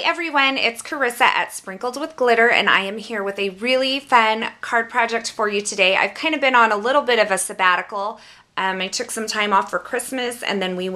everyone, it's Carissa at Sprinkled with Glitter, and I am here with a really fun card project for you today. I've kind of been on a little bit of a sabbatical. I took some time off for Christmas, and then we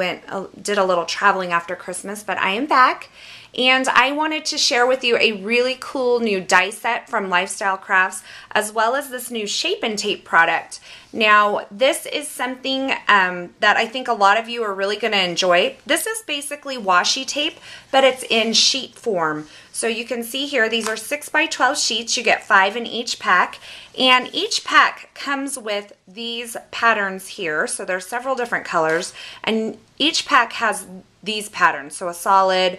did a little traveling after Christmas, but I am back. And I wanted to share with you a really cool new die set from Lifestyle Crafts, as well as this new Shape and Tape product. Now, this is something that I think a lot of you are really going to enjoy. This is basically washi tape, but it's in sheet form. So you can see here, these are 6x12 sheets. You get 5 in each pack. And each pack comes with these patterns here. So there's several different colors. And each pack has these patterns. So a solid,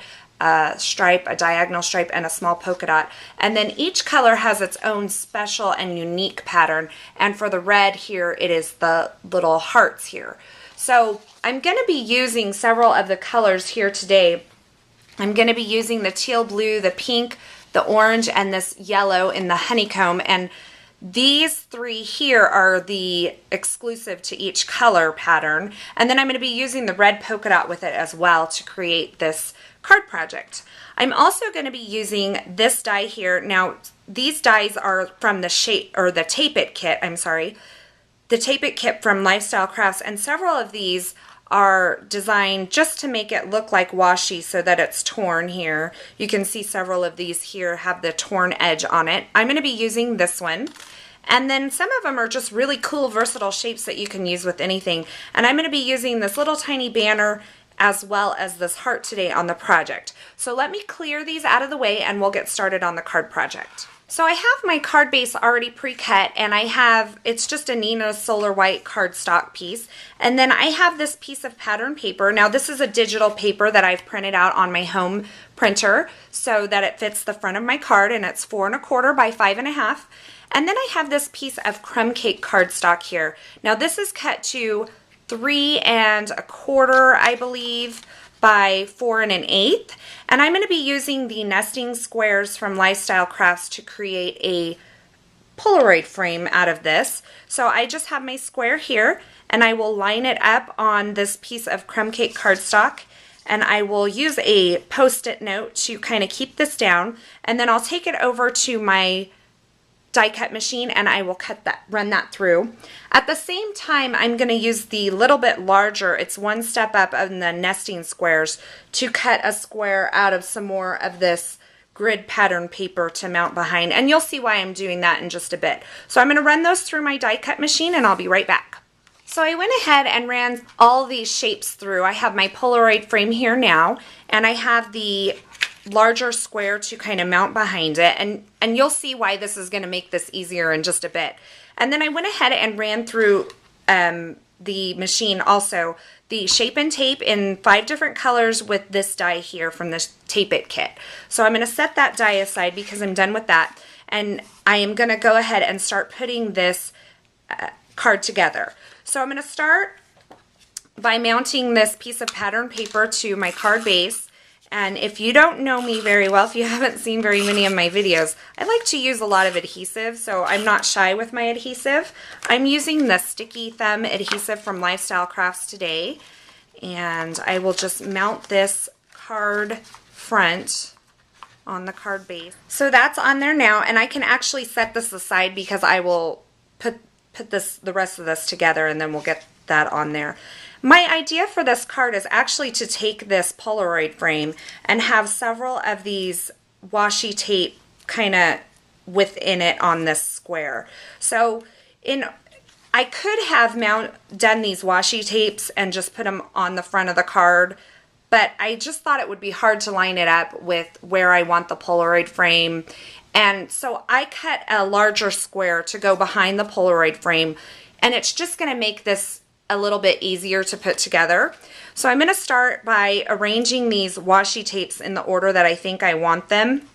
stripe, a diagonal stripe, and a small polka dot. And then each color has its own special and unique pattern. And for the red here, it is the little hearts here. So I'm going to be using several of the colors here today. I'm going to be using the teal blue, the pink, the orange, and this yellow in the honeycomb. And these three here are the exclusive to each color pattern. And then I'm going to be using the red polka dot with it as well to create this card project. I'm also going to be using this die here. Now, these dies are from the Tape It kit, the Tape It kit from Lifestyle Crafts, and several of these are designed just to make it look like washi so that it's torn here. You can see several of these here have the torn edge on it. I'm going to be using this one. And then some of them are just really cool, versatile shapes that you can use with anything. And I'm going to be using this little tiny banner as well as this heart today on the project. So let me clear these out of the way and we'll get started on the card project. So I have my card base already pre-cut, and it's just a Nina Solar White cardstock piece. And then I have this piece of pattern paper. Now this is a digital paper that I've printed out on my home printer so that it fits the front of my card, and it's 4 1/4 by 5 1/2. And then I have this piece of crumb cake cardstock here. Now this is cut to 3 1/4, I believe, by 4 1/8. And I'm going to be using the nesting squares from Lifestyle Crafts to create a Polaroid frame out of this. So I just have my square here, and I will line it up on this piece of crumb cake cardstock, and I will use a Post-it note to kind of keep this down, and then I'll take it over to my die cut machine and I will run that through. At the same time, I'm going to use the little bit larger, it's one step up in the nesting squares, to cut a square out of some more of this grid pattern paper to mount behind. And you'll see why I'm doing that in just a bit. So I'm going to run those through my die cut machine and I'll be right back. So I went ahead and ran all these shapes through. I have my Polaroid frame here now, and I have the larger square to kind of mount behind it, and you'll see why this is going to make this easier in just a bit. And then I went ahead and ran through the machine also the Shape and Tape in 5 different colors with this die here from the Tape It kit. So I'm going to set that die aside because I'm done with that, and I am going to go ahead and start putting this card together. So I'm going to start by mounting this piece of pattern paper to my card base. And if you don't know me very well, if you haven't seen very many of my videos, I like to use a lot of adhesive, so I'm not shy with my adhesive. I'm using the Sticky Thumb adhesive from Lifestyle Crafts today, and I will just mount this card front on the card base. So that's on there now, and I can actually set this aside because I will put the rest of this together, and then we'll get that on there. My idea for this card is actually to take this Polaroid frame and have several of these washi tape kind of within it on this square. So I could have done these washi tapes and just put them on the front of the card, but I just thought it would be hard to line it up with where I want the Polaroid frame. And so I cut a larger square to go behind the Polaroid frame, and it's just going to make this a little bit easier to put together. So I'm going to start by arranging these washi tapes in the order that I think I want them,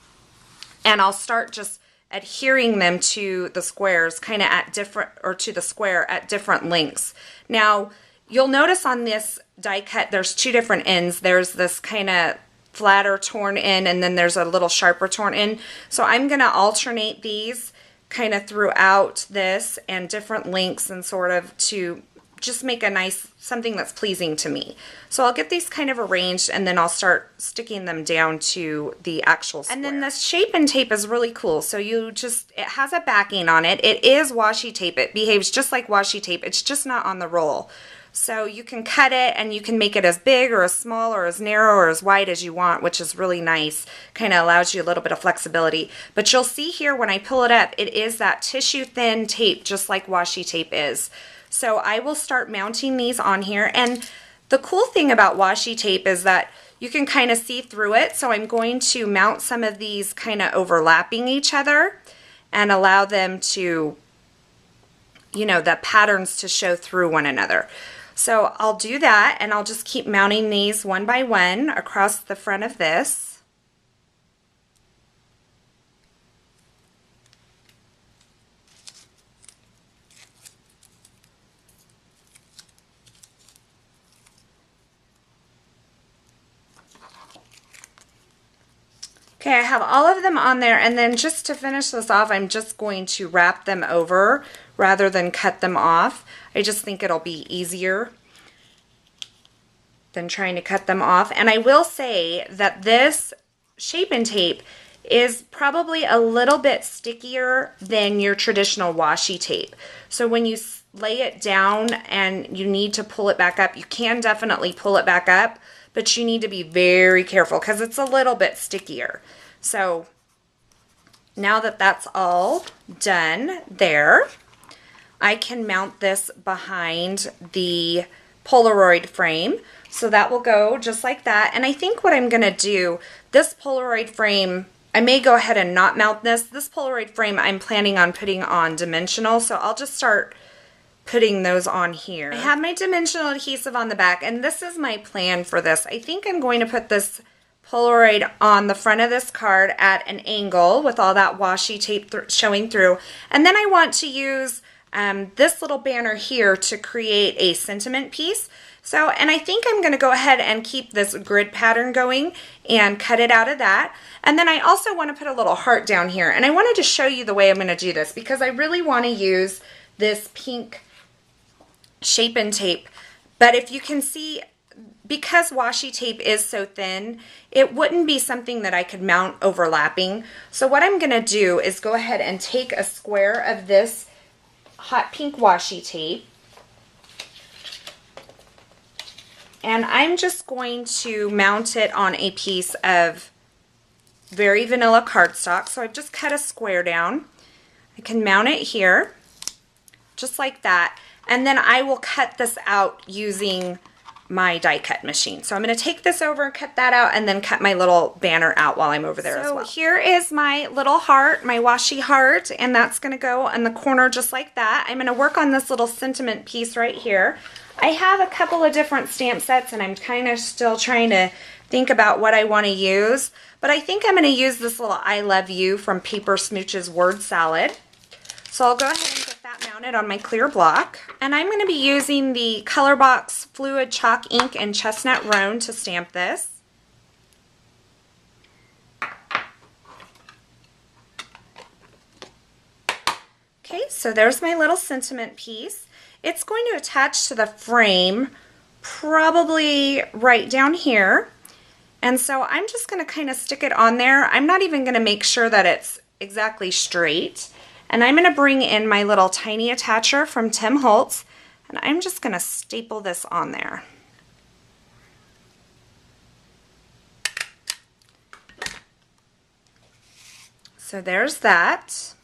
and I'll start just adhering them to the squares kind of to the square at different lengths. Now you'll notice on this die cut there's 2 different ends. There's this kind of flatter torn end, and then there's a little sharper torn end. So I'm going to alternate these kind of throughout this and different lengths, and sort of to just make a nice, something that's pleasing to me. So I'll get these kind of arranged and then I'll start sticking them down to the actual square. And then the shape and tape is really cool. So it has a backing on it. It is washi tape. It behaves just like washi tape. It's just not on the roll. So you can cut it and you can make it as big or as small or as narrow or as wide as you want, which is really nice. Kind of allows you a little bit of flexibility. But you'll see here when I pull it up, it is that tissue thin tape just like washi tape is. So I will start mounting these on here. And the cool thing about washi tape is that you can kind of see through it. So I'm going to mount some of these kind of overlapping each other and allow them to, the patterns to show through one another. So I'll do that and I'll just keep mounting these one by one across the front of this. Okay, I have all of them on there, and then just to finish this off, I'm just going to wrap them over rather than cut them off. I just think it'll be easier than trying to cut them off. And I will say that this shape and tape is probably a little bit stickier than your traditional washi tape. So when you lay it down and you need to pull it back up, you can definitely pull it back up, but you need to be very careful because it's a little bit stickier. So now that that's all done there, I can mount this behind the Polaroid frame. So that will go just like that. And I think what I'm going to do, this Polaroid frame, I may go ahead and not mount this. This Polaroid frame I'm planning on putting on dimensional, so I'll just start putting those on here. I have my dimensional adhesive on the back, and this is my plan for this. I think I'm going to put this Polaroid on the front of this card at an angle with all that washi tape showing through. And then I want to use this little banner here to create a sentiment piece. So, and I think I'm going to go ahead and keep this grid pattern going and cut it out of that. And then I also want to put a little heart down here. And I wanted to show you the way I'm going to do this because I really want to use this pink shape and tape. But if you can see, because washi tape is so thin, it wouldn't be something that I could mount overlapping. So what I'm going to do is go ahead and take a square of this hot pink washi tape, and I'm just going to mount it on a piece of very vanilla cardstock. So I've just cut a square down. I can mount it here, just like that. And then I will cut this out using my die cut machine. So I'm going to take this over and cut that out and then cut my little banner out while I'm over there as well. So here is my little heart, my washi heart, and that's going to go in the corner just like that. I'm going to work on this little sentiment piece right here. I have a couple of different stamp sets and I'm kind of still trying to think about what I want to use, but I think I'm going to use this little I love you from Paper Smooch's word salad. So I'll go ahead and get that mounted on my clear block. And I'm going to be using the Colorbox Fluid Chalk Ink and Chestnut Roan to stamp this. Okay, so there's my little sentiment piece. It's going to attach to the frame probably right down here. And so I'm just going to kind of stick it on there. I'm not even going to make sure that it's exactly straight. And I'm going to bring in my little tiny attacher from Tim Holtz, and I'm just going to staple this on there. So there's that.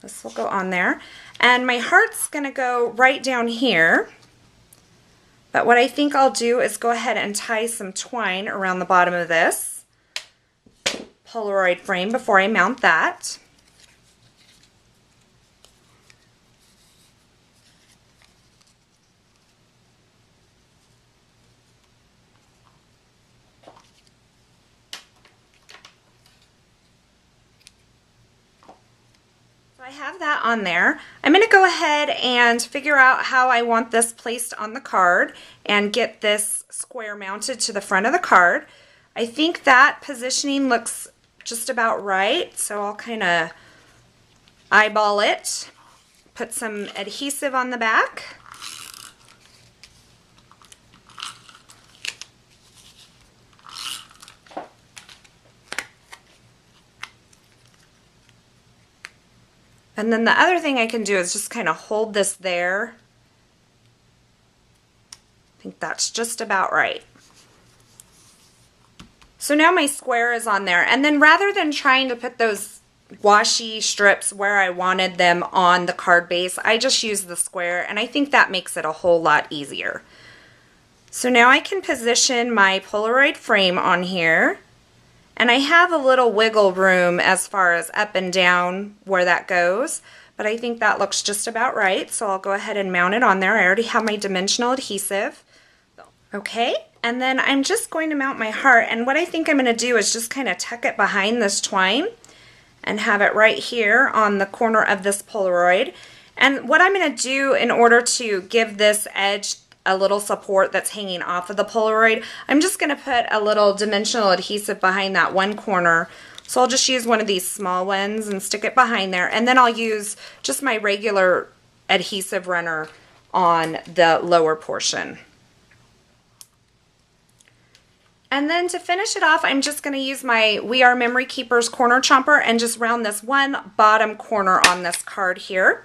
This will go on there. And my heart's going to go right down here. But what I think I'll do is go ahead and tie some twine around the bottom of this Polaroid frame before I mount that. So I have that on there. I'm going to go ahead and figure out how I want this placed on the card and get this square mounted to the front of the card. I think that positioning looks just about right, so I'll kind of eyeball it, put some adhesive on the back. And then the other thing I can do is just kind of hold this there. I think that's just about right. So now my square is on there, and then rather than trying to put those washi strips where I wanted them on the card base, I just use the square, and I think that makes it a whole lot easier. So now I can position my Polaroid frame on here, and I have a little wiggle room as far as up and down where that goes, but I think that looks just about right, so I'll go ahead and mount it on there. I already have my dimensional adhesive. Okay, and then I'm just going to mount my heart, and what I think I'm going to do is just kind of tuck it behind this twine and have it right here on the corner of this Polaroid. And what I'm going to do in order to give this edge a little support that's hanging off of the Polaroid, I'm just going to put a little dimensional adhesive behind that one corner. So I'll just use one of these small ones and stick it behind there, and then I'll use just my regular adhesive runner on the lower portion. And then to finish it off, I'm just going to use my We Are Memory Keepers corner chomper and just round this one bottom corner on this card here.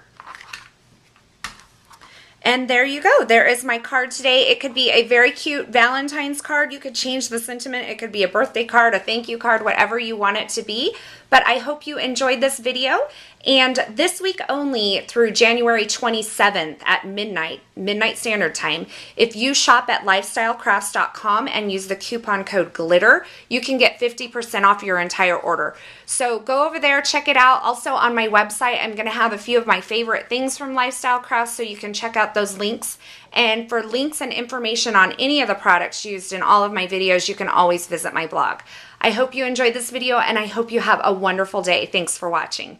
And there you go. There is my card today. It could be a very cute Valentine's card. You could change the sentiment. It could be a birthday card, a thank you card, whatever you want it to be. But I hope you enjoyed this video. And this week only through January 27th at midnight Standard Time, if you shop at lifestylecrafts.com and use the coupon code GLITTER, you can get 50% off your entire order. So go over there, check it out. Also on my website, I'm going to have a few of my favorite things from Lifestyle Crafts, so you can check out those links. And for links and information on any of the products used in all of my videos, you can always visit my blog. I hope you enjoyed this video, and I hope you have a wonderful day. Thanks for watching.